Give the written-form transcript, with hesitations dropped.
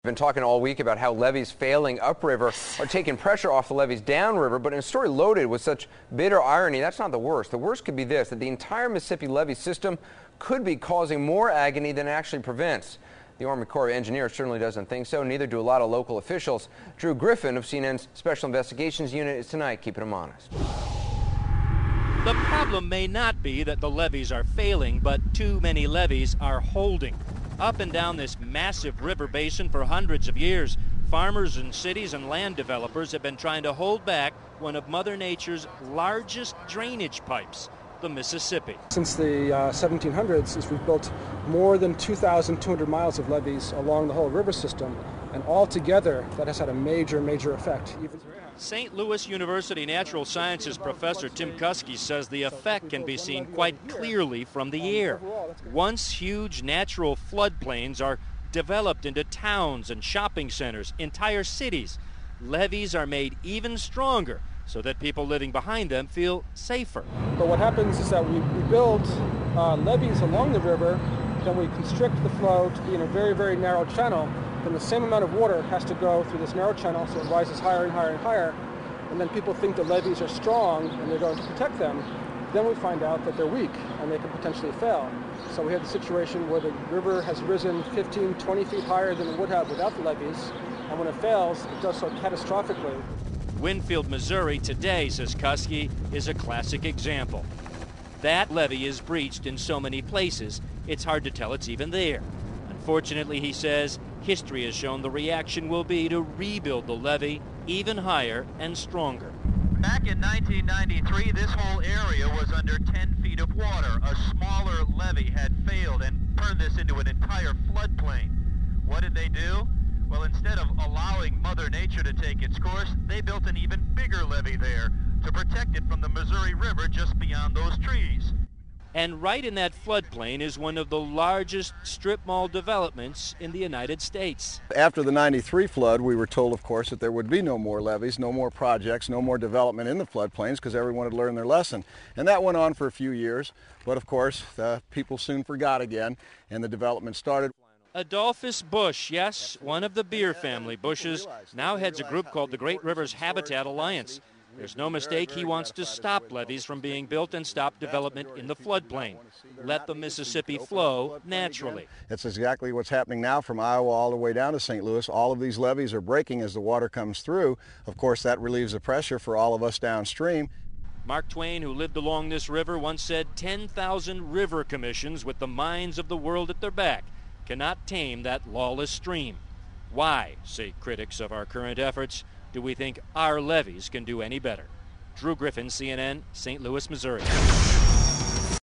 We've been talking all week about how levees failing upriver are taking pressure off the levees downriver, but in a story loaded with such bitter irony, that's not the worst. The worst could be this, that the entire Mississippi levee system could be causing more agony than it actually prevents. The Army Corps of Engineers certainly doesn't think so, neither do a lot of local officials. Drew Griffin of CNN's Special Investigations Unit is tonight keeping them honest. The problem may not be that the levees are failing, but too many levees are holding. Up and down this massive river basin for hundreds of years, farmers and cities and land developers have been trying to hold back one of Mother Nature's largest drainage pipes, the Mississippi. Since the 1700s, we've built more than 2,200 miles of levees along the whole river system, and altogether that has had a major effect. St. Louis University Natural Sciences professor Tim Kuski says the effect can be seen quite clearly from the air. Once huge natural floodplains are developed into towns and shopping centers, entire cities, levees are made even stronger so that people living behind them feel safer. But what happens is that we build levees along the river, then we constrict the flow to be in a very narrow channel. Then the same amount of water has to go through this narrow channel, so it rises higher and higher. And then people think the levees are strong and they're going to protect them. Then we find out that they're weak and they can potentially fail. So we have the situation where the river has risen 15, 20 feet higher than it would have without the levees. And when it fails, it does so catastrophically. Winfield, Missouri today, says Kuski, is a classic example. That levee is breached in so many places, it's hard to tell it's even there. Unfortunately, he says, history has shown the reaction will be to rebuild the levee even higher and stronger. Back in 1993, this whole area was under 10 feet of water. A smaller levee had failed and turned this into an entire floodplain. What did they do? Well, instead of allowing Mother Nature to take its course, they built an even bigger levee there to protect it from the Missouri River just beyond those trees. And right in that floodplain is one of the largest strip mall developments in the United States. After the '93 flood, we were told, of course, that there would be no more levees, no more projects, no more development in the floodplains because everyone had learned their lesson. And that went on for a few years, but of course, people soon forgot again, and the development started. Adolphus Bush, yes, one of the Beer family Bushes, now heads a group called the Great Rivers Habitat Alliance. There's no mistake he wants to stop levees from being built and stop development in the floodplain. Let the Mississippi flow naturally. That's exactly what's happening now from Iowa all the way down to St. Louis. All of these levees are breaking as the water comes through. Of course, that relieves the pressure for all of us downstream. Mark Twain, who lived along this river, once said 10,000 river commissions with the minds of the world at their back cannot tame that lawless stream. Why, say critics of our current efforts, do we think our levees can do any better? Drew Griffin, CNN, St. Louis, Missouri.